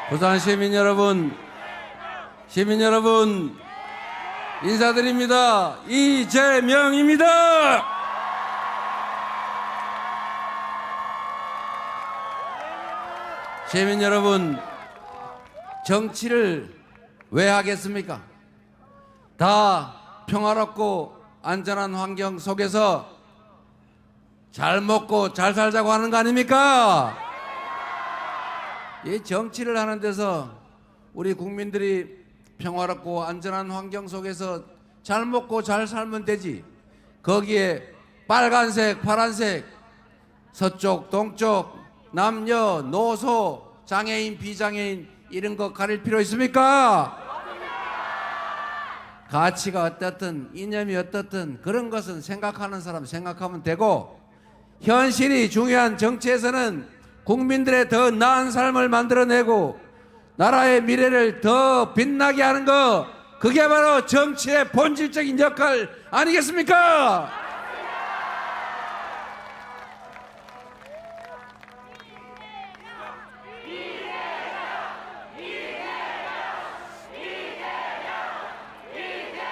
부산 시민 여러분 인사드립니다. 이재명입니다. 시민 여러분, 정치를 왜 하겠습니까? 다 평화롭고 안전한 환경 속에서 잘 먹고 잘 살자고 하는 거 아닙니까? 이 정치를 하는 데서 우리 국민들이 평화롭고 안전한 환경 속에서 잘 먹고 잘 살면 되지. 거기에 빨간색, 파란색, 서쪽, 동쪽, 남녀, 노소, 장애인, 비장애인 이런 거 가릴 필요 있습니까? 가치가 어떻든 이념이 어떻든 그런 것은 생각하는 사람 생각하면 되고, 현실이 중요한 정치에서는 국민들의 더 나은 삶을 만들어내고 나라의 미래를 더 빛나게 하는 거, 그게 바로 정치의 본질적인 역할 아니겠습니까?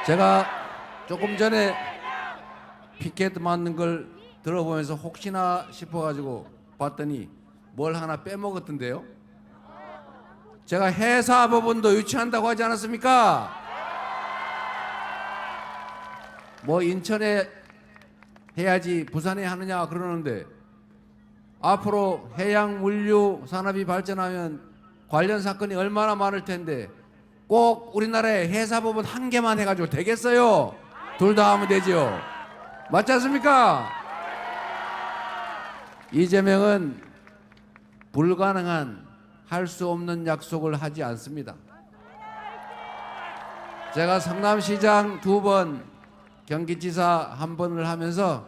제가 조금 전에 피켓 맞는 걸 들어보면서 혹시나 싶어가지고 봤더니 뭘 하나 빼먹었던데요. 제가 해사법원도 유치한다고 하지 않았습니까? 뭐 인천에 해야지 부산에 하느냐 그러는데, 앞으로 해양 물류 산업이 발전하면 관련 사건이 얼마나 많을 텐데 꼭 우리나라에 해사법원 한 개만 해가지고 되겠어요? 둘 다 하면 되죠. 맞지 않습니까? 이재명은 불가능한, 할 수 없는 약속을 하지 않습니다. 제가 성남시장 2번, 경기지사 1번을 하면서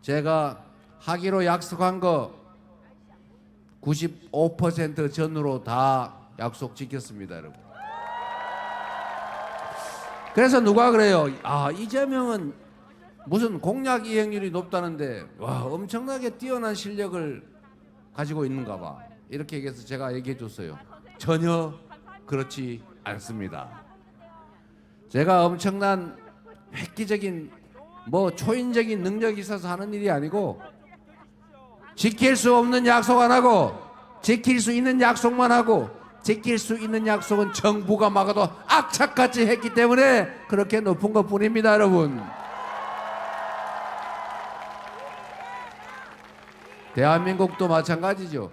제가 하기로 약속한 거 95% 전후로 다 약속 지켰습니다, 여러분. 그래서 누가 그래요? 아, 이재명은 무슨 공약 이행률이 높다는데 와, 엄청나게 뛰어난 실력을 가지고 있는가 봐, 이렇게 얘기해서 제가 얘기해 줬어요. 전혀 그렇지 않습니다. 제가 엄청난 획기적인 초인적인 능력이 있어서 하는 일이 아니고, 지킬 수 없는 약속 안 하고 지킬 수 있는 약속만 하고, 지킬 수 있는 약속은 정부가 막아도 악착같이 했기 때문에 그렇게 높은 것 뿐입니다, 여러분. 대한민국도 마찬가지죠.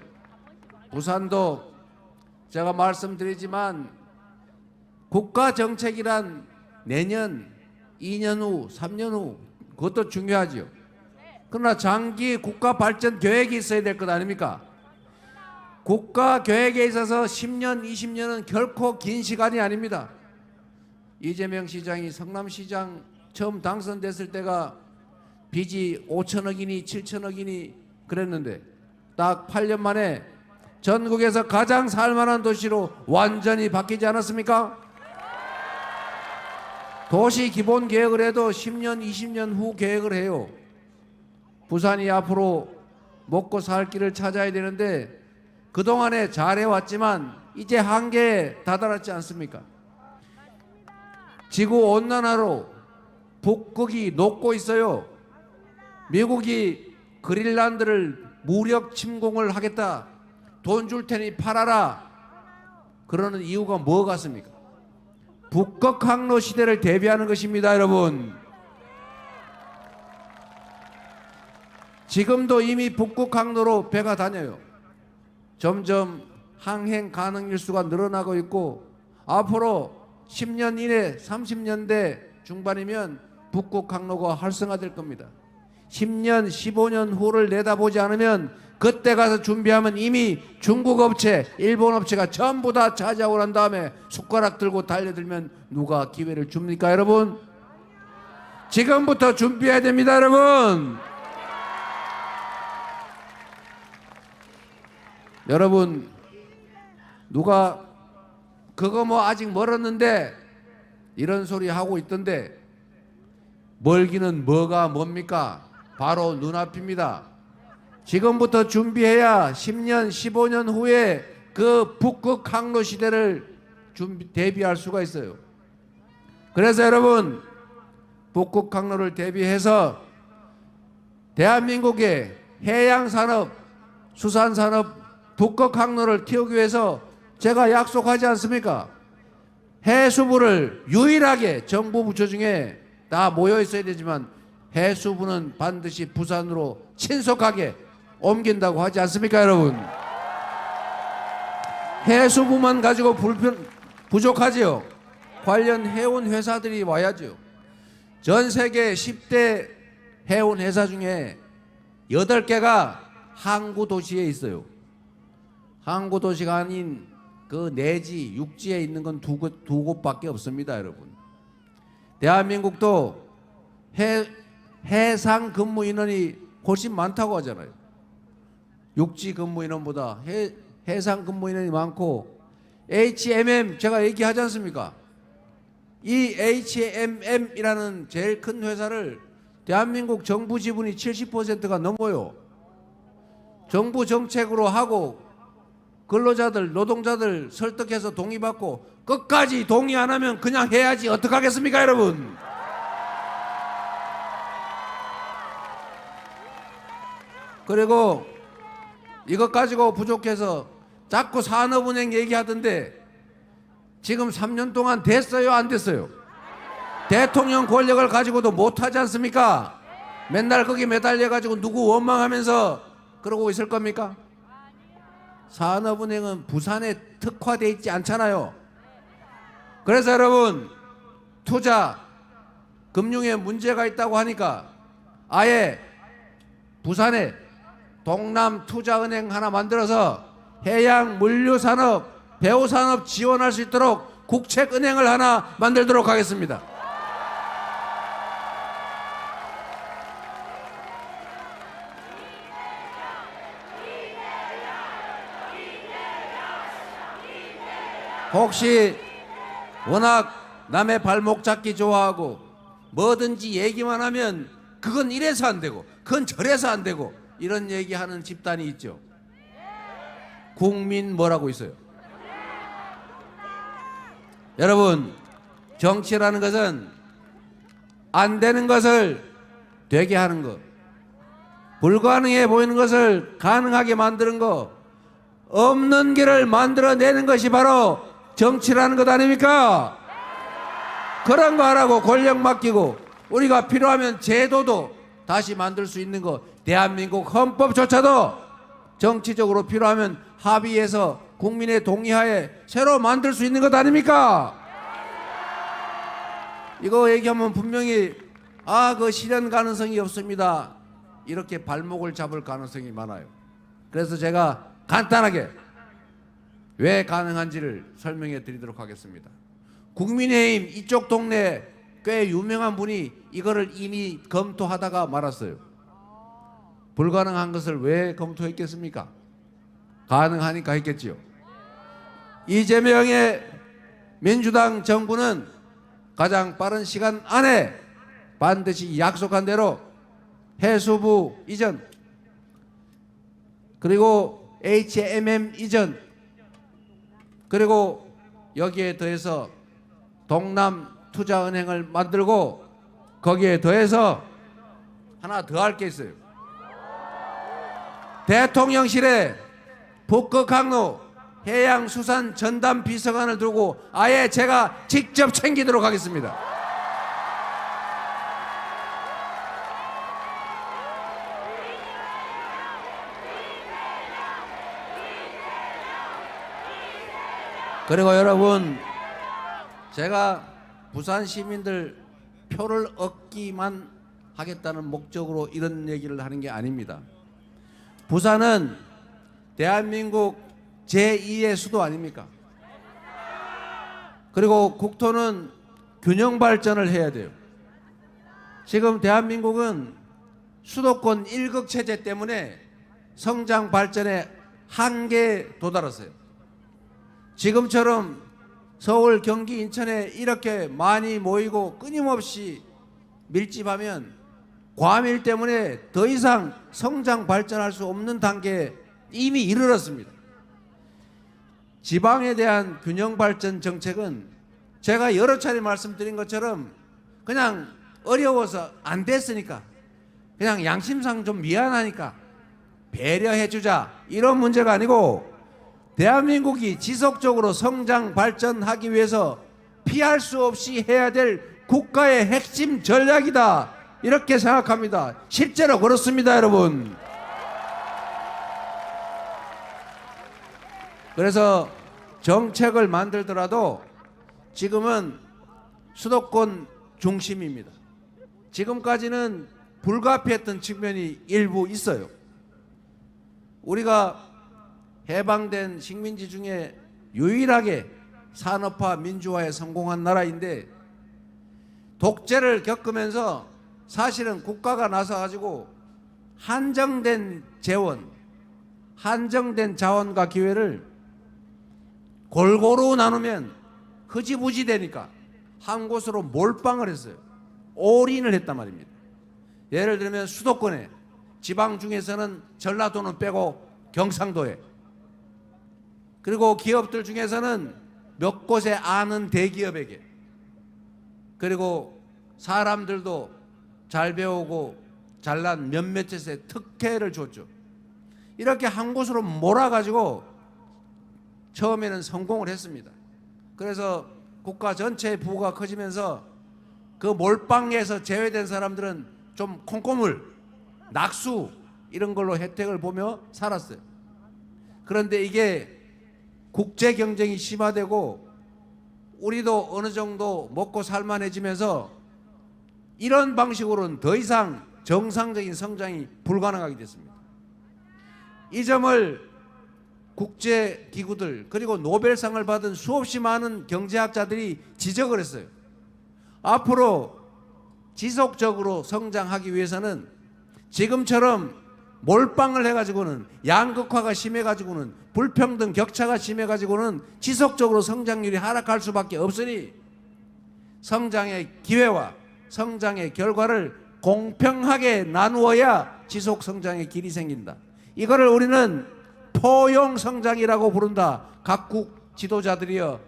부산도 제가 말씀드리지만 국가 정책이란 내년, 2년 후, 3년 후 그것도 중요하죠. 그러나 장기 국가 발전 계획이 있어야 될 것 아닙니까? 국가 계획에 있어서 10년, 20년은 결코 긴 시간이 아닙니다. 이재명 시장이 성남시장 처음 당선됐을 때가 빚이 5천억이니 7천억이니 그랬는데 딱 8년 만에 전국에서 가장 살만한 도시로 완전히 바뀌지 않았습니까? 도시 기본 계획을 해도 10년, 20년 후 계획을 해요. 부산이 앞으로 먹고 살 길을 찾아야 되는데 그동안에 잘해왔지만 이제 한계에 다다랐지 않습니까? 지구온난화로 북극이 녹고 있어요. 미국이 그린란드를 무력 침공을 하겠다, 돈 줄 테니 팔아라, 그러는 이유가 뭐 같습니까? 북극 항로 시대를 대비하는 것입니다, 여러분. 지금도 이미 북극 항로로 배가 다녀요. 점점 항행 가능 일수가 늘어나고 있고, 앞으로 10년 이내 30년대 중반이면 북극 항로가 활성화될 겁니다. 10년, 15년 후를 내다보지 않으면 그때 가서 준비하면 이미 중국 업체, 일본 업체가 전부 다 차지하고 난 다음에 숟가락 들고 달려들면 누가 기회를 줍니까, 여러분? 지금부터 준비해야 됩니다, 여러분. 여러분, 누가 그거 아직 멀었는데 이런 소리 하고 있던데, 멀기는 뭐가 뭡니까? 바로 눈앞입니다. 지금부터 준비해야 10년, 15년 후에 그 북극 항로 시대를 대비할 수가 있어요. 그래서 여러분, 북극 항로를 대비해서 대한민국의 해양산업, 수산산업, 북극 항로를 키우기 위해서 제가 약속하지 않습니까? 해수부를 유일하게 정부 부처 중에 다 모여 있어야 되지만 해수부는 반드시 부산으로 신속하게 옮긴다고 하지 않습니까, 여러분? 해수부만 가지고 부족하지요. 관련 해운 회사들이 와야죠. 전 세계 10대 해운 회사 중에 8개가 항구 도시에 있어요. 항구 도시가 아닌 그 내지 육지에 있는 건 두 곳밖에 없습니다, 여러분. 대한민국도 해상 근무 인원이 훨씬 많다고 하잖아요. 육지 근무 인원보다 해상 근무 인원이 많고, HMM 제가 얘기하지 않습니까? 이 HMM이라는 제일 큰 회사를 대한민국 정부 지분이 70%가 넘어요. 정부 정책으로 하고 근로자들, 노동자들 설득해서 동의받고 끝까지 동의 안 하면 그냥 해야지 어떡하겠습니까, 여러분? 그리고 이것 가지고 부족해서 자꾸 산업은행 얘기하던데 지금 3년 동안 됐어요, 안 됐어요? 대통령 권력을 가지고도 못하지 않습니까? 맨날 거기 매달려 가지고 누구 원망하면서 그러고 있을 겁니까? 산업은행은 부산에 특화되어 있지 않잖아요. 그래서 여러분, 투자, 금융에 문제가 있다고 하니까 아예 부산에 동남투자은행 하나 만들어서 해양 물류산업, 배후산업 지원할 수 있도록 국책은행을 하나 만들도록 하겠습니다. 혹시 워낙 남의 발목 잡기 좋아하고 뭐든지 얘기만 하면 그건 이래서 안 되고 그건 저래서 안 되고 이런 얘기하는 집단이 있죠. 국민 뭐라고 있어요? 여러분, 정치라는 것은 안 되는 것을 되게 하는 것, 불가능해 보이는 것을 가능하게 만드는 것, 없는 길을 만들어내는 것이 바로 정치라는 것 아닙니까? 그런 거 하라고 권력 맡기고 우리가 필요하면 제도도 다시 만들 수 있는 거, 대한민국 헌법조차도 정치적으로 필요하면 합의해서 국민의 동의하에 새로 만들 수 있는 것 아닙니까? 이거 얘기하면 분명히 그 실현 가능성이 없습니다, 이렇게 발목을 잡을 가능성이 많아요. 그래서 제가 간단하게 왜 가능한지를 설명해 드리도록 하겠습니다. 국민의힘 이쪽 동네 꽤 유명한 분이 이거를 이미 검토하다가 말았어요. 불가능한 것을 왜 검토했겠습니까? 가능하니까 했겠지요. 이재명의 민주당 정부는 가장 빠른 시간 안에 반드시 약속한 대로 해수부 이전, 그리고 HMM 이전, 그리고 여기에 더해서 동남투자은행을 만들고 거기에 더해서 하나 더 할 게 있어요. 대통령실에 북극항로 해양수산 전담 비서관을 두고 아예 제가 직접 챙기도록 하겠습니다. 그리고 여러분, 제가 부산 시민들 표를 얻기만 하겠다는 목적으로 이런 얘기를 하는 게 아닙니다. 부산은 대한민국 제2의 수도 아닙니까? 그리고 국토는 균형 발전을 해야 돼요. 지금 대한민국은 수도권 1극 체제 때문에 성장 발전의 한계에 도달했어요. 지금처럼 서울, 경기, 인천에 이렇게 많이 모이고 끊임없이 밀집하면 과밀 때문에 더 이상 성장 발전할 수 없는 단계에 이미 이르렀습니다. 지방에 대한 균형 발전 정책은 제가 여러 차례 말씀드린 것처럼 그냥 어려워서 안 됐으니까, 그냥 양심상 좀 미안하니까 배려해 주자, 이런 문제가 아니고 대한민국이 지속적으로 성장 발전하기 위해서 피할 수 없이 해야 될 국가의 핵심 전략이다, 이렇게 생각합니다. 실제로 그렇습니다, 여러분. 그래서 정책을 만들더라도 지금은 수도권 중심입니다. 지금까지는 불가피했던 측면이 일부 있어요. 우리가 해방된 식민지 중에 유일하게 산업화 민주화에 성공한 나라인데, 독재를 겪으면서 사실은 국가가 나서가지고 한정된 재원, 한정된 자원과 기회를 골고루 나누면 흐지부지 되니까 한 곳으로 몰빵을 했어요. 올인을 했단 말입니다. 예를 들면 수도권에, 지방 중에서는 전라도는 빼고 경상도에, 그리고 기업들 중에서는 몇 곳에 아는 대기업에게, 그리고 사람들도 잘 배우고 잘난 몇몇에 특혜를 줬죠. 이렇게 한 곳으로 몰아가지고 처음에는 성공을 했습니다. 그래서 국가 전체의 부가 커지면서 그 몰빵에서 제외된 사람들은 좀 콩고물, 낙수 이런 걸로 혜택을 보며 살았어요. 그런데 이게 국제 경쟁이 심화되고 우리도 어느 정도 먹고 살만해지면서 이런 방식으로는 더 이상 정상적인 성장이 불가능하게 됐습니다. 이 점을 국제기구들, 그리고 노벨상을 받은 수없이 많은 경제학자들이 지적을 했어요. 앞으로 지속적으로 성장하기 위해서는 지금처럼 몰빵을 해가지고는, 양극화가 심해가지고는, 불평등 격차가 심해가지고는 지속적으로 성장률이 하락할 수밖에 없으니 성장의 기회와 성장의 결과를 공평하게 나누어야 지속 성장의 길이 생긴다. 이거를 우리는 포용 성장이라고 부른다. 각국 지도자들이여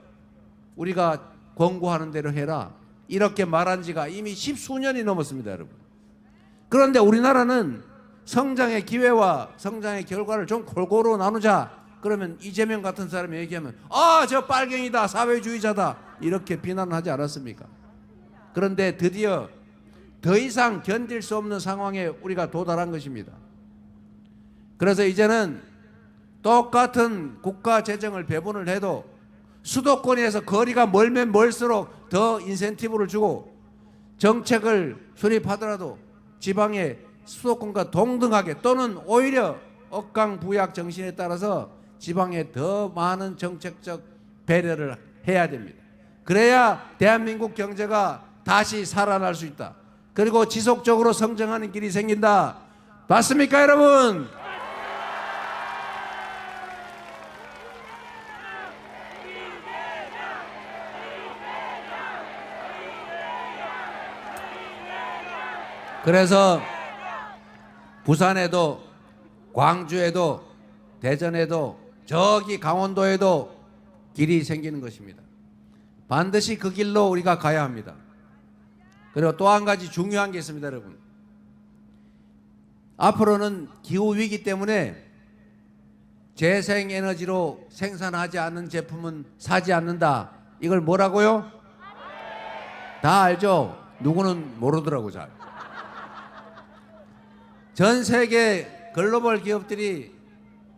우리가 권고하는 대로 해라, 이렇게 말한 지가 이미 십수년이 넘었습니다, 여러분. 그런데 우리나라는 성장의 기회와 성장의 결과를 좀 골고루 나누자. 그러면 이재명 같은 사람이 얘기하면 저 빨갱이다, 사회주의자다, 이렇게 비난하지 않았습니까? 그런데 드디어 더 이상 견딜 수 없는 상황에 우리가 도달한 것입니다. 그래서 이제는 똑같은 국가 재정을 배분을 해도 수도권에서 거리가 멀면 멀수록 더 인센티브를 주고, 정책을 수립하더라도 지방의 수도권과 동등하게, 또는 오히려 억강부약 정신에 따라서 지방에 더 많은 정책적 배려를 해야 됩니다. 그래야 대한민국 경제가 다시 살아날 수 있다. 그리고 지속적으로 성장하는 길이 생긴다. 맞습니까, 여러분? 그래서 부산에도, 광주에도, 대전에도, 저기 강원도에도 길이 생기는 것입니다. 반드시 그 길로 우리가 가야 합니다. 그리고 또 한 가지 중요한 게 있습니다, 여러분. 앞으로는 기후위기 때문에 재생에너지로 생산하지 않는 제품은 사지 않는다. 이걸 뭐라고요? 다 알죠? 누구는 모르더라고 잘. 전 세계 글로벌 기업들이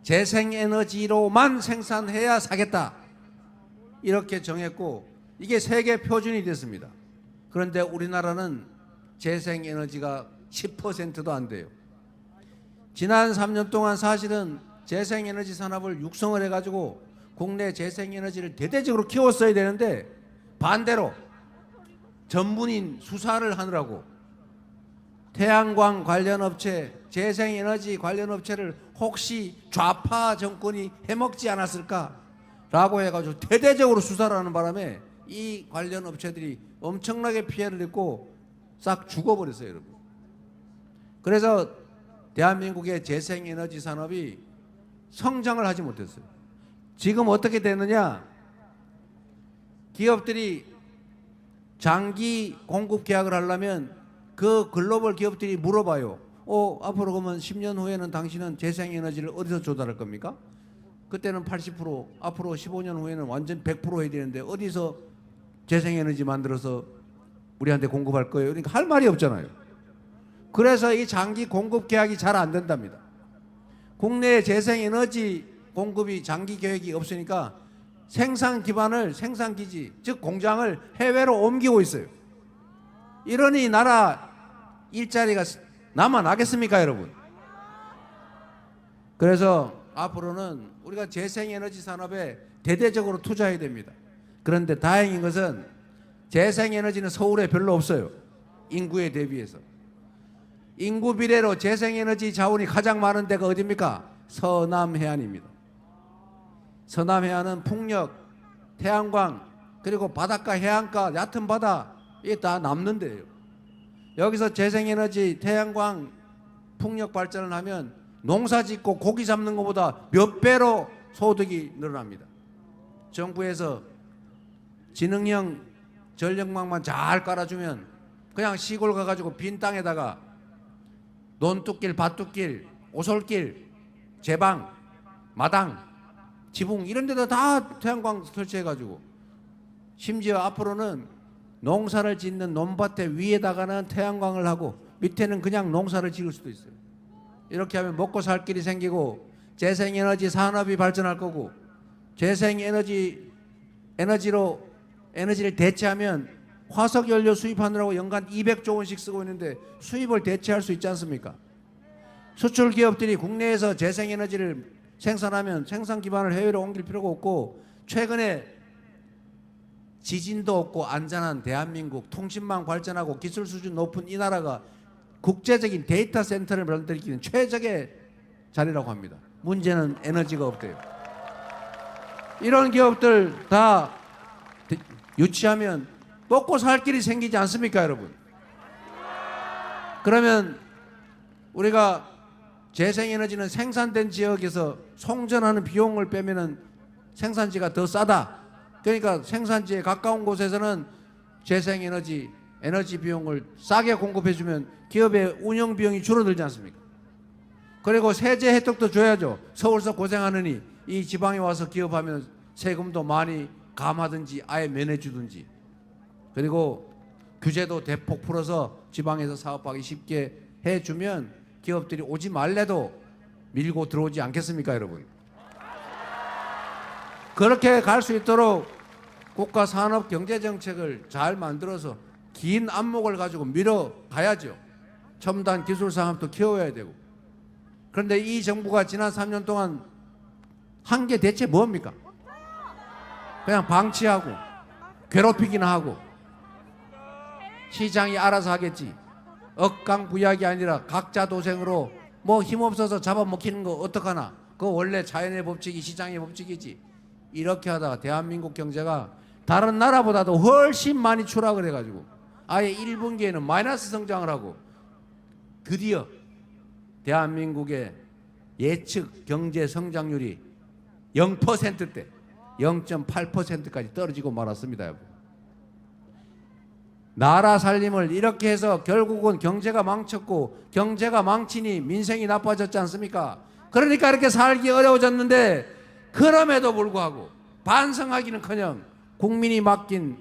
재생에너지로만 생산해야 사겠다, 이렇게 정했고 이게 세계 표준이 됐습니다. 그런데 우리나라는 재생에너지가 10%도 안 돼요. 지난 3년 동안 사실은 재생에너지 산업을 육성을 해가지고 국내 재생에너지를 대대적으로 키웠어야 되는데, 반대로 전문인 수사를 하느라고 태양광 관련 업체, 재생에너지 관련 업체를 혹시 좌파 정권이 해먹지 않았을까라고 해가지고 대대적으로 수사를 하는 바람에 이 관련 업체들이 엄청나게 피해를 입고 싹 죽어버렸어요, 여러분. 그래서 대한민국의 재생에너지 산업이 성장을 하지 못했어요. 지금 어떻게 되느냐? 기업들이 장기 공급 계약을 하려면 그 글로벌 기업들이 물어봐요. 앞으로 그러면 10년 후에는 당신은 재생에너지를 어디서 조달할 겁니까? 그때는 80%, 앞으로 15년 후에는 완전 100% 해야 되는데 어디서 재생에너지 만들어서 우리한테 공급할 거예요? 그러니까 할 말이 없잖아요. 그래서 이 장기 공급 계약이 잘 안 된답니다. 국내에 재생에너지 공급이 장기 계획이 없으니까 생산 기반을, 생산 기지, 즉 공장을 해외로 옮기고 있어요. 이러니 나라 일자리가 남아나겠습니까, 여러분? 그래서 앞으로는 우리가 재생에너지 산업에 대대적으로 투자해야 됩니다. 그런데 다행인 것은 재생에너지는 서울에 별로 없어요. 인구에 대비해서. 인구 비례로 재생에너지 자원이 가장 많은 데가 어디입니까? 서남해안입니다. 서남해안은 풍력, 태양광, 그리고 바닷가, 해안가, 얕은 바다, 이게 다 남는 데예요. 여기서 재생에너지, 태양광, 풍력 발전을 하면 농사 짓고 고기 잡는 것보다 몇 배로 소득이 늘어납니다. 정부에서 지능형 전력망만 잘 깔아주면 그냥 시골 가가지고 빈 땅에다가 논뚝길, 밭뚝길, 오솔길, 제방, 마당, 지붕 이런 데다 다 태양광 설치해가지고, 심지어 앞으로는 농사를 짓는 논밭의 위에다가는 태양광을 하고 밑에는 그냥 농사를 지을 수도 있어요. 이렇게 하면 먹고 살 길이 생기고 재생에너지 산업이 발전할 거고, 재생에너지로 에너지를 대체하면 화석연료 수입하느라고 연간 200조 원씩 쓰고 있는데 수입을 대체할 수 있지 않습니까? 수출 기업들이 국내에서 재생에너지를 생산하면 생산 기반을 해외로 옮길 필요가 없고, 최근에 지진도 없고 안전한 대한민국, 통신망 발전하고 기술 수준 높은 이 나라가 국제적인 데이터 센터를 만들기는 최적의 자리라고 합니다. 문제는 에너지가 없대요. 이런 기업들 다 유치하면 먹고 살 길이 생기지 않습니까, 여러분? 그러면 우리가 재생에너지는 생산된 지역에서 송전하는 비용을 빼면은 생산지가 더 싸다. 그러니까 생산지에 가까운 곳에서는 재생에너지, 에너지 비용을 싸게 공급해주면 기업의 운영 비용이 줄어들지 않습니까? 그리고 세제 혜택도 줘야죠. 서울서 고생하느니 이 지방에 와서 기업하면 세금도 많이 감하든지 아예 면해주든지. 그리고 규제도 대폭 풀어서 지방에서 사업하기 쉽게 해주면 기업들이 오지 말래도 밀고 들어오지 않겠습니까, 여러분? 그렇게 갈 수 있도록 국가 산업 경제 정책을 잘 만들어서 긴 안목을 가지고 밀어가야죠. 첨단 기술 산업도 키워야 되고. 그런데 이 정부가 지난 3년 동안 한 게 대체 뭡니까? 그냥 방치하고 괴롭히기나 하고 시장이 알아서 하겠지. 억강부약이 아니라 각자 도생으로 뭐 힘없어서 잡아먹히는 거 어떡하나. 그거 원래 자연의 법칙이 시장의 법칙이지. 이렇게 하다가 대한민국 경제가 다른 나라보다도 훨씬 많이 추락을 해가지고 아예 1분기에는 마이너스 성장을 하고, 드디어 대한민국의 예측 경제 성장률이 0%대 0.8%까지 떨어지고 말았습니다, 여러분. 나라 살림을 이렇게 해서 결국은 경제가 망쳤고, 경제가 망치니 민생이 나빠졌지 않습니까? 그러니까 이렇게 살기 어려워졌는데, 그럼에도 불구하고 반성하기는커녕 국민이 맡긴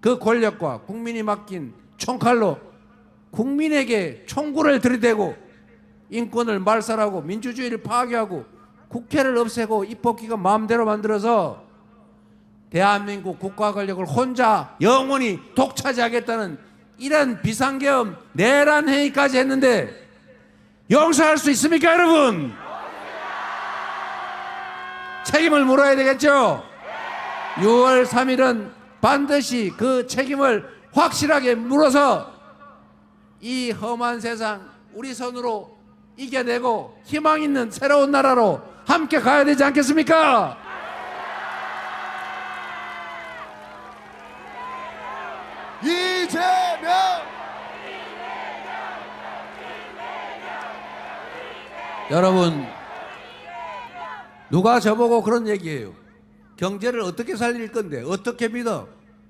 그 권력과 국민이 맡긴 총칼로 국민에게 총구를 들이대고 인권을 말살하고 민주주의를 파괴하고 국회를 없애고 입법기관 마음대로 만들어서 대한민국 국가 권력을 혼자 영원히 독차지하겠다는 이런 비상계엄 내란 행위까지 했는데 용서할 수 있습니까, 여러분? 책임을 물어야 되겠죠? 6월 3일은 반드시 그 책임을 확실하게 물어서 이 험한 세상 우리 손으로 이겨내고 희망 있는 새로운 나라로 함께 가야 되지 않겠습니까? 이재명! 여러분, 누가 저보고 그런 얘기해요? 경제를 어떻게 살릴 건데? 어떻게 믿어?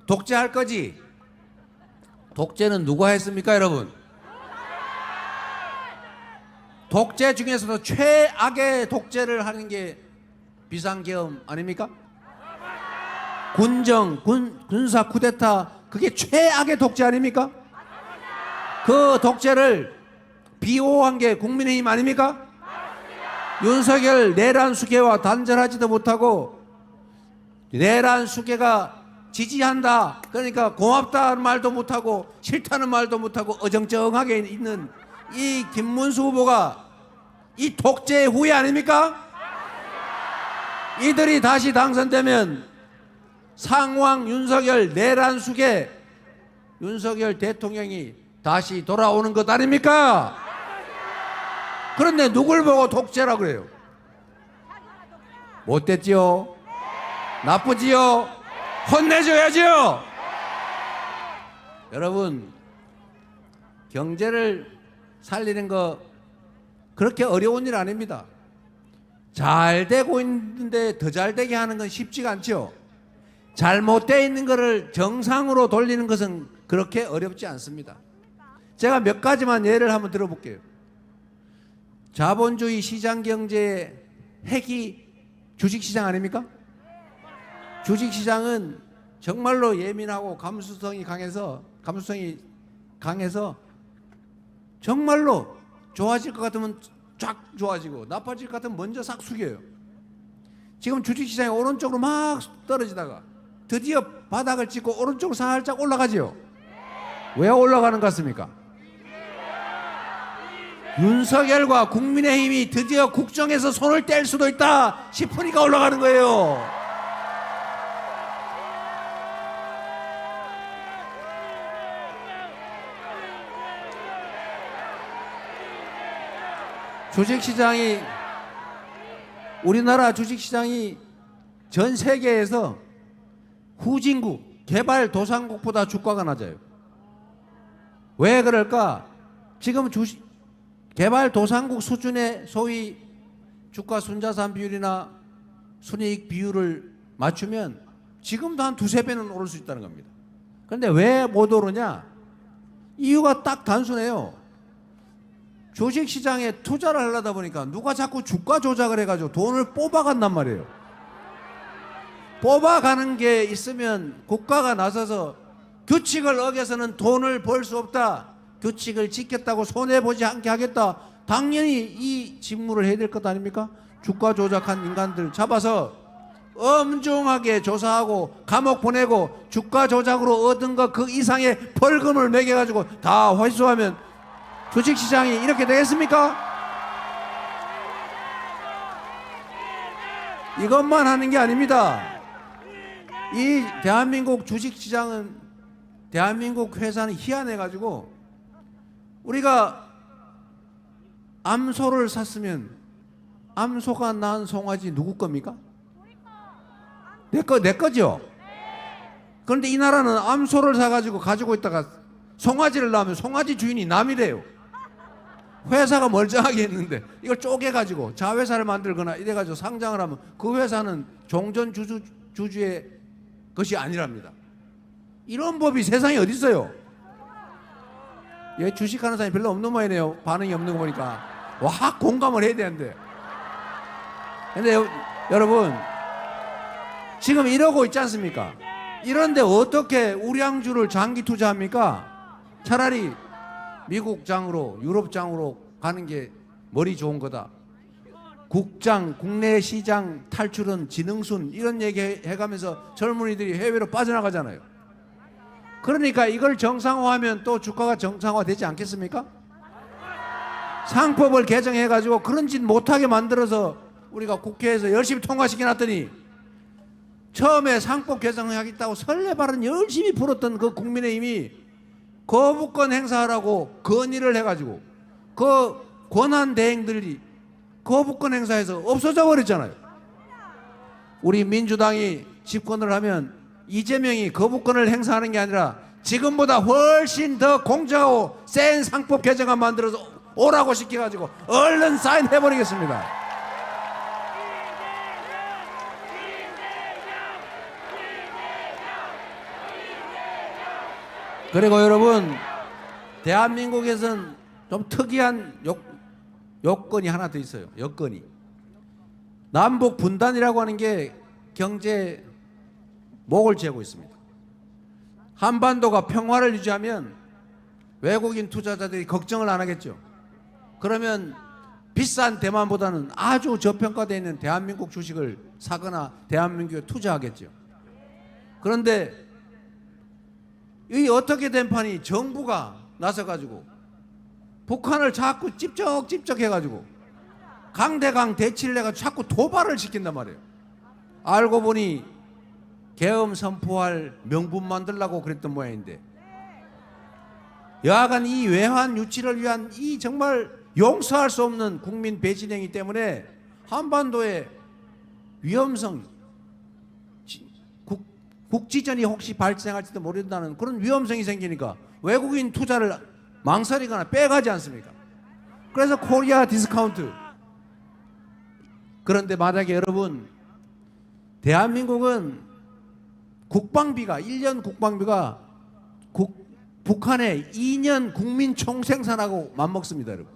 독재할 거지? 독재는 누가 했습니까, 여러분? 독재 중에서도 최악의 독재를 하는 게 비상계엄 아닙니까? 군사 쿠데타, 그게 최악의 독재 아닙니까? 그 독재를 비호한 게 국민의힘 아닙니까? 윤석열 내란 수계와 단절하지도 못하고 내란 수계가 지지한다, 그러니까 고맙다는 말도 못하고 싫다는 말도 못하고 어정쩡하게 있는 이 김문수 후보가 이 독재의 후예 아닙니까? 이들이 다시 당선되면 상황 윤석열 내란 수계, 윤석열 대통령이 다시 돌아오는 것 아닙니까? 그런데 누굴 보고 독재라 그래요? 못됐지요? 나쁘지요? 혼내줘야지요? 여러분, 경제를 살리는 거 그렇게 어려운 일 아닙니다. 잘 되고 있는데 더 잘 되게 하는 건 쉽지가 않죠. 잘못되어 있는 것을 정상으로 돌리는 것은 그렇게 어렵지 않습니다. 제가 몇 가지만 예를 한번 들어볼게요. 자본주의 시장 경제의 핵이 주식시장 아닙니까? 주식시장은 정말로 예민하고 감수성이 강해서 정말로 좋아질 것 같으면 쫙 좋아지고 나빠질 것 같으면 먼저 싹 숙여요. 지금 주식시장이 오른쪽으로 막 떨어지다가 드디어 바닥을 찍고 오른쪽으로 살짝 올라가지요. 왜 올라가는 것 같습니까? 윤석열과 국민의힘이 드디어 국정에서 손을 뗄 수도 있다 싶으니까 올라가는 거예요. 주식시장이, 우리나라 주식시장이 전 세계에서 후진국, 개발도상국보다 주가가 낮아요. 왜 그럴까? 지금 개발도상국 수준의 소위 주가 순자산 비율이나 순이익 비율을 맞추면 지금도 한 두세 배는 오를 수 있다는 겁니다. 그런데 왜 못 오르냐? 이유가 딱 단순해요. 주식시장에 투자를 하려다 보니까 누가 자꾸 주가 조작을 해가지고 돈을 뽑아간단 말이에요. 뽑아가는 게 있으면 국가가 나서서 규칙을 어겨서는 돈을 벌 수 없다, 규칙을 지켰다고 손해보지 않게 하겠다, 당연히 이 직무를 해야 될 것 아닙니까? 주가 조작한 인간들 잡아서 엄중하게 조사하고 감옥 보내고 주가 조작으로 얻은 것 그 이상의 벌금을 매겨가지고 다 회수하면 주식시장이 이렇게 되겠습니까? 이것만 하는 게 아닙니다. 이 대한민국 주식시장은, 대한민국 회사는 희한해가지고 우리가 암소를 샀으면 암소가 낳은 송아지 누구 겁니까? 내 거죠? 그런데 이 나라는 암소를 사가지고 가지고 있다가 송아지를 낳으면 송아지 주인이 남이래요. 회사가 멀쩡하게 했는데 이걸 쪼개가지고 자회사를 만들거나 이래가지고 상장을 하면 그 회사는 종전 주주의 것이 아니랍니다. 이런 법이 세상에 어디 있어요? 얘 주식하는 사람이 별로 없는 모양이네요. 반응이 없는 거 보니까. 와, 공감을 해야 되는데. 근데 여러분, 지금 이러고 있지 않습니까? 이런데 어떻게 우량주를 장기 투자합니까? 차라리 미국 장으로, 유럽 장으로 가는 게 머리 좋은 거다. 국장, 국내 시장 탈출은 지능순, 이런 얘기 해가면서 젊은이들이 해외로 빠져나가잖아요. 그러니까 이걸 정상화하면 또 주가가 정상화되지 않겠습니까? 상법을 개정해가지고 그런 짓 못하게 만들어서 우리가 국회에서 열심히 통과시켜놨더니 처음에 상법 개정하겠다고 설레발은 열심히 풀었던 그 국민의힘이 거부권 행사하라고 건의를 해가지고 그 권한 대행들이 거부권 행사해서 없어져 버렸잖아요. 우리 민주당이 집권을 하면 이재명이 거부권을 행사하는 게 아니라 지금보다 훨씬 더 공정하고 센 상법 개정안 만들어서 오라고 시켜가지고 얼른 사인해버리겠습니다. 그리고 여러분, 대한민국에서는 좀 특이한 요건이 하나 더 있어요. 여건이. 남북 분단이라고 하는 게 경제 목을 쥐고 있습니다. 한반도가 평화를 유지하면 외국인 투자자들이 걱정을 안 하겠죠. 그러면 비싼 대만보다는 아주 저평가되어 있는 대한민국 주식을 사거나 대한민국에 투자하겠죠. 그런데 이 어떻게 된 판이 정부가 나서가지고 북한을 자꾸 찝쩍찝쩍 해가지고 강대강 대치를 해가지고 자꾸 도발을 시킨단 말이에요. 알고 보니 계엄 선포할 명분 만들라고 그랬던 모양인데, 여하간 이 외환 유치를 위한 이 정말 용서할 수 없는 국민 배신행위 때문에 한반도의 위험성, 국지전이 혹시 발생할지도 모른다는 그런 위험성이 생기니까 외국인 투자를 망설이거나 빼가지 않습니까? 그래서 코리아 디스카운트. 그런데 만약에 여러분, 대한민국은 국방비가 1년 국방비가 북한의 2년 국민 총생산하고 맞먹습니다, 여러분.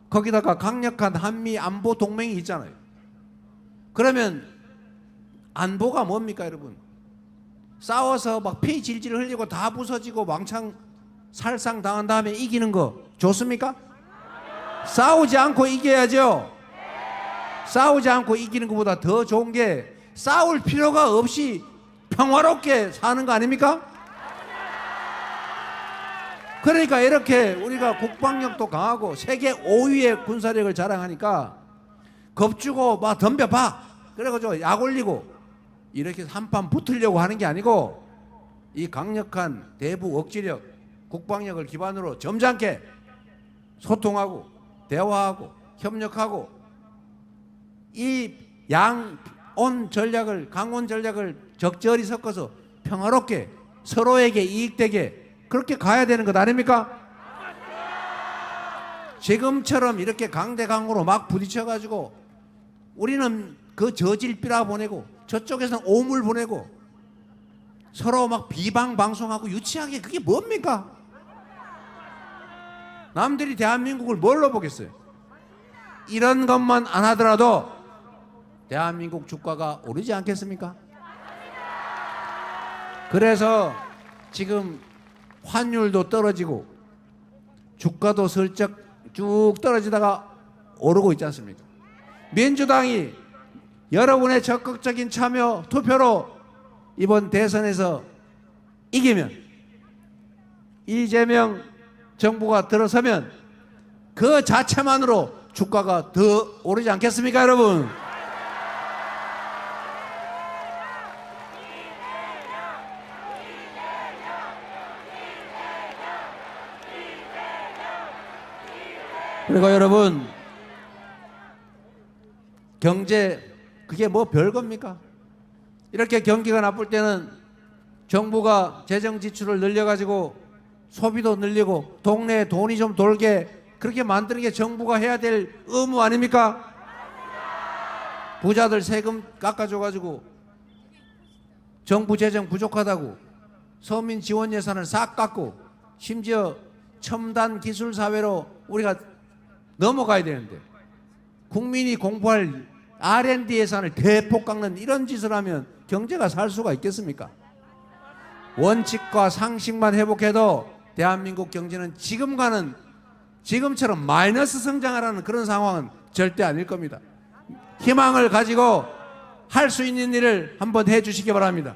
거기다가 강력한 한미 안보 동맹이 있잖아요. 그러면 안보가 뭡니까, 여러분? 싸워서 막 피 질질 흘리고 다 부서지고 왕창 살상 당한 다음에 이기는 거 좋습니까? 싸우지 않고 이겨야죠. 싸우지 않고 이기는 것보다 더 좋은 게 싸울 필요가 없이 평화롭게 사는 거 아닙니까? 그러니까 이렇게 우리가 국방력도 강하고 세계 5위의 군사력을 자랑하니까 겁주고 막 덤벼봐, 그래가지고 약 올리고 이렇게 한판 붙으려고 하는 게 아니고, 이 강력한 대북 억지력, 국방력을 기반으로 점잖게 소통하고 대화하고 협력하고 이 양온 전략을, 강온 전략을 적절히 섞어서 평화롭게 서로에게 이익되게 그렇게 가야 되는 것 아닙니까? 지금처럼 이렇게 강대강으로 막 부딪혀가지고 우리는 그 저질비라 보내고 저쪽에서는 오물 보내고 서로 막 비방방송하고 유치하게, 그게 뭡니까? 남들이 대한민국을 뭘로 보겠어요? 이런 것만 안 하더라도 대한민국 주가가 오르지 않겠습니까? 그래서 지금 환율도 떨어지고 주가도 슬쩍 쭉 떨어지다가 오르고 있지 않습니까? 민주당이 여러분의 적극적인 참여 투표로 이번 대선에서 이기면, 이재명 정부가 들어서면 그 자체만으로 주가가 더 오르지 않겠습니까, 여러분? 그리고 여러분, 경제 그게 뭐 별겁니까? 이렇게 경기가 나쁠 때는 정부가 재정 지출을 늘려가지고 소비도 늘리고 동네에 돈이 좀 돌게 그렇게 만드는 게 정부가 해야 될 의무 아닙니까? 부자들 세금 깎아줘가지고 정부 재정 부족하다고 서민 지원 예산을 싹 깎고 심지어 첨단 기술 사회로 우리가 넘어가야 되는데 국민이 공부할 R&D 예산을 대폭 깎는 이런 짓을 하면 경제가 살 수가 있겠습니까? 원칙과 상식만 회복해도 대한민국 경제는 지금처럼 마이너스 성장하라는 그런 상황은 절대 아닐 겁니다. 희망을 가지고 할 수 있는 일을 한번 해 주시기 바랍니다.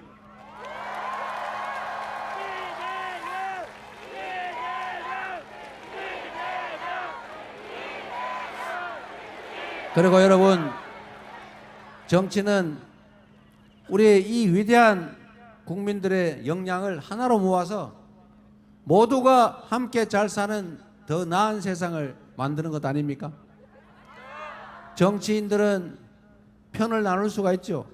그리고 여러분, 정치는 우리 이 위대한 국민들의 역량을 하나로 모아서 모두가 함께 잘 사는 더 나은 세상을 만드는 것 아닙니까? 정치인들은 편을 나눌 수가 있죠.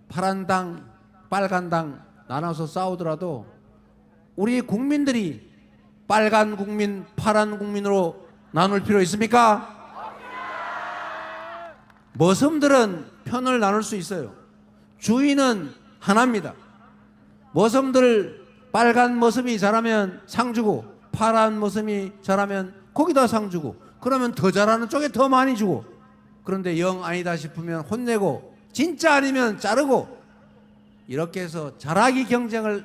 파란 당, 빨간 당 나눠서 싸우더라도 우리 국민들이 빨간 국민, 파란 국민으로 나눌 필요 있습니까? 머슴들은 편을 나눌 수 있어요. 주인은 하나입니다. 머슴들 빨간 모습이 잘하면 상 주고 파란 모습이 잘하면 거기다 상 주고 그러면 더 잘하는 쪽에 더 많이 주고 그런데 영 아니다 싶으면 혼내고 진짜 아니면 자르고 이렇게 해서 잘하기 경쟁을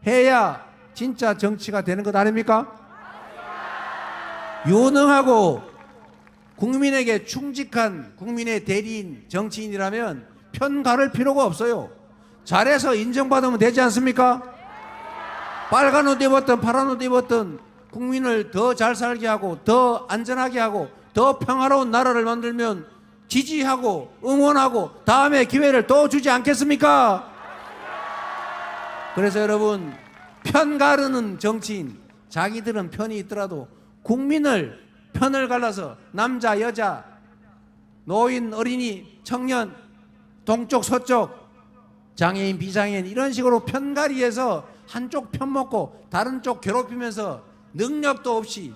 해야 진짜 정치가 되는 것 아닙니까? 유능하고 국민에게 충직한 국민의 대리인 정치인이라면 편 가를 필요가 없어요. 잘해서 인정받으면 되지 않습니까? 빨간 옷 입었든 파란 옷 입었든 국민을 더 잘 살게 하고 더 안전하게 하고 더 평화로운 나라를 만들면 지지하고 응원하고 다음에 기회를 또 주지 않겠습니까? 그래서 여러분 편 가르는 정치인 자기들은 편이 있더라도 국민을 편을 갈라서 남자 여자 노인 어린이 청년 동쪽 서쪽 장애인 비장애인 이런 식으로 편가리해서 한쪽 편먹고 다른 쪽 괴롭히면서 능력도 없이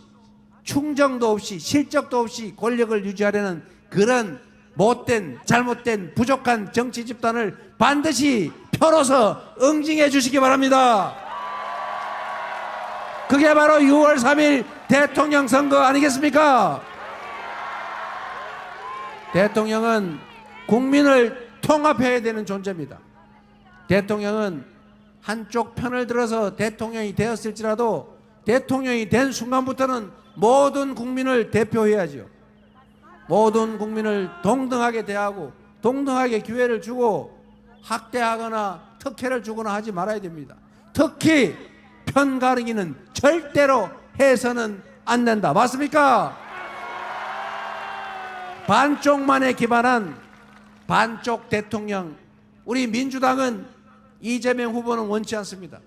충정도 없이 실적도 없이 권력을 유지하려는 그런 못된 잘못된 부족한 정치 집단을 반드시 펴로서 응징해 주시기 바랍니다. 그게 바로 6월 3일 대통령 선거 아니겠습니까? 대통령은 국민을 통합해야 되는 존재입니다. 대통령은 한쪽 편을 들어서 대통령이 되었을지라도 대통령이 된 순간부터는 모든 국민을 대표해야죠. 모든 국민을 동등하게 대하고 동등하게 기회를 주고 학대하거나 특혜를 주거나 하지 말아야 됩니다. 특히 편 가르기는 절대로 해서는 안 된다. 맞습니까? 반쪽만에 기반한 반쪽 대통령, 우리 민주당은 이재명 후보는 원치 않습니다.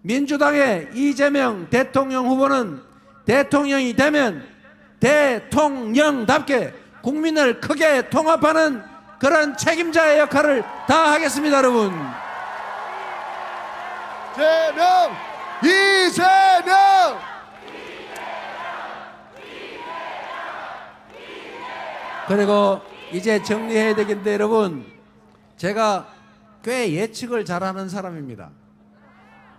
민주당의 이재명 대통령 후보는 대통령이 되면 대통령답게 국민을 크게 통합하는 그런 책임자의 역할을 다하겠습니다. 여러분, 이재명! 이재명! 그리고 이제 정리해야 되겠는데 여러분, 제가 꽤 예측을 잘하는 사람입니다.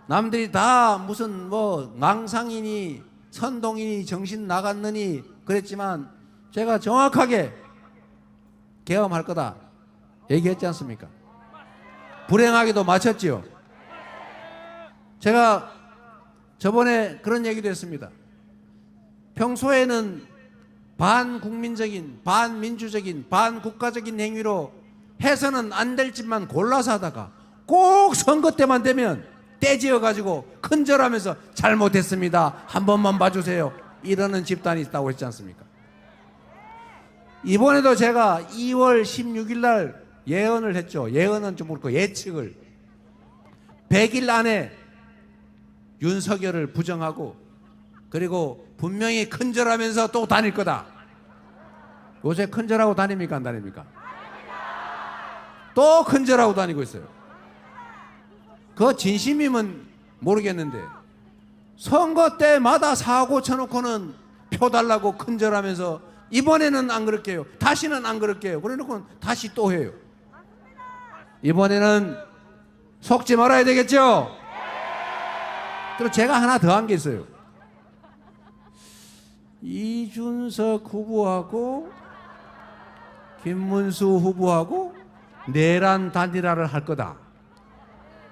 남들이 다 무슨 뭐 망상이니 선동이니 정신 나갔느니 그랬지만 제가 정확하게 계엄할 거다 얘기했지 않습니까? 불행하게도 맞췄지요. 제가 저번에 그런 얘기도 했습니다. 평소에는 반국민적인, 반민주적인, 반국가적인 행위로 해서는 안 될 짓만 골라서 하다가 꼭 선거 때만 되면 떼지어가지고 큰절하면서 잘못했습니다, 한 번만 봐주세요 이러는 집단이 있다고 했지 않습니까? 이번에도 제가 2월 16일 날 예언을 했죠. 예언은 좀 그렇고 예측을 100일 안에 윤석열을 부정하고 그리고 분명히 큰절하면서 또 다닐 거다. 요새 큰절하고 다닙니까 안 다닙니까? 또 큰절하고 다니고 있어요. 그 진심이면 모르겠는데 선거 때마다 사고 쳐놓고는 표 달라고 큰절하면서 이번에는 안 그럴게요, 다시는 안 그럴게요 그래놓고는 다시 또 해요. 이번에는 속지 말아야 되겠죠? 그리고 제가 하나 더 한 게 있어요. 이준석 후보하고 김문수 후보하고 내란 단일화를 할 거다.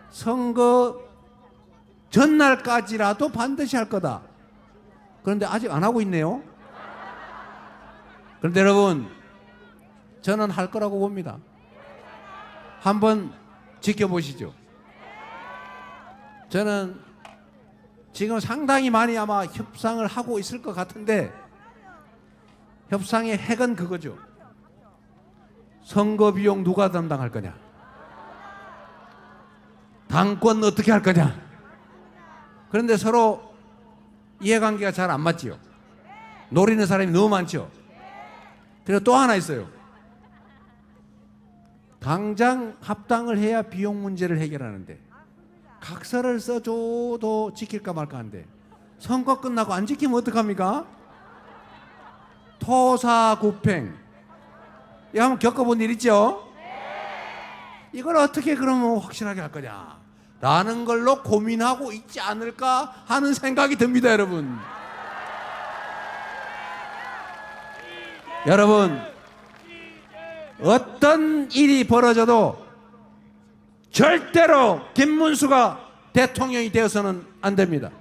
선거 전날까지라도 반드시 할 거다. 그런데 아직 안 하고 있네요. 그런데 여러분, 저는 할 거라고 봅니다. 한번 지켜보시죠. 저는 지금 상당히 많이 아마 협상을 하고 있을 것 같은데 협상의 핵은 그거죠. 선거 비용 누가 담당할 거냐, 당권 어떻게 할 거냐. 그런데 서로 이해관계가 잘 안 맞지요. 노리는 사람이 너무 많죠. 그리고 또 하나 있어요. 당장 합당을 해야 비용 문제를 해결하는데 각서를 써줘도 지킬까 말까 한데 선거 끝나고 안 지키면 어떡합니까? 토사구팽. 이거 한번 겪어본 일 있죠? 이걸 어떻게 그러면 확실하게 할 거냐. 라는 걸로 고민하고 있지 않을까 하는 생각이 듭니다, 여러분. 여러분, 어떤 일이 벌어져도 절대로 김문수가 대통령이 되어서는 안 됩니다.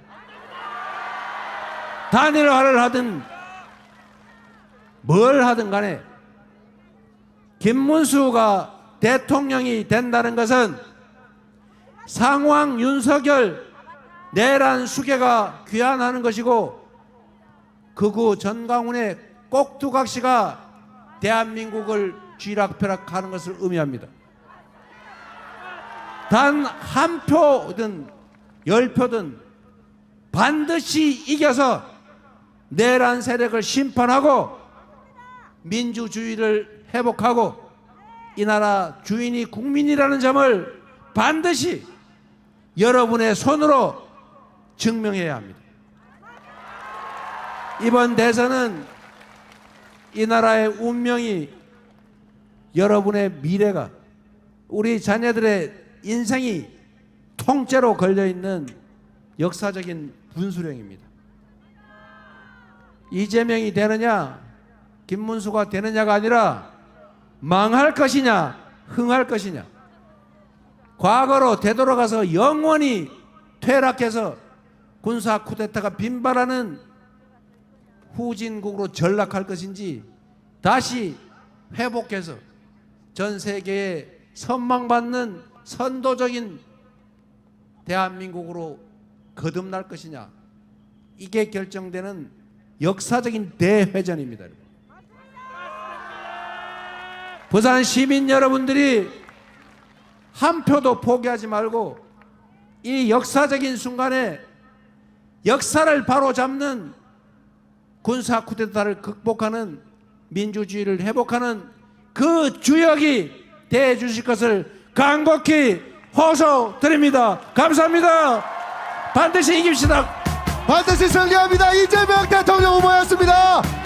단일화를 하든 뭘 하든 간에 김문수가 대통령이 된다는 것은 상황 윤석열 내란 수계가 귀환하는 것이고 극우 전광훈의 꼭두각시가 대한민국을 쥐락펴락하는 것을 의미합니다. 단 한 표든 10표든 반드시 이겨서 내란 세력을 심판하고 민주주의를 회복하고 이 나라 주인이 국민이라는 점을 반드시 여러분의 손으로 증명해야 합니다. 이번 대선은 이 나라의 운명이, 여러분의 미래가, 우리 자녀들의 인생이 통째로 걸려있는 역사적인 분수령입니다. 이재명이 되느냐 김문수가 되느냐가 아니라 망할 것이냐 흥할 것이냐, 과거로 되돌아가서 영원히 퇴락해서 군사 쿠데타가 빈발하는 후진국으로 전락할 것인지 다시 회복해서 전 세계에 선망받는 선도적인 대한민국으로 거듭날 것이냐, 이게 결정되는 역사적인 대회전입니다. 부산 시민 여러분들이 한 표도 포기하지 말고 이 역사적인 순간에 역사를 바로잡는 군사 쿠데타를 극복하는, 민주주의를 회복하는 그 주역이 되어 주실 것을 간곡히 호소드립니다. 감사합니다. 반드시 이깁시다. 반드시 승리합니다. 이재명 대통령 후보였습니다.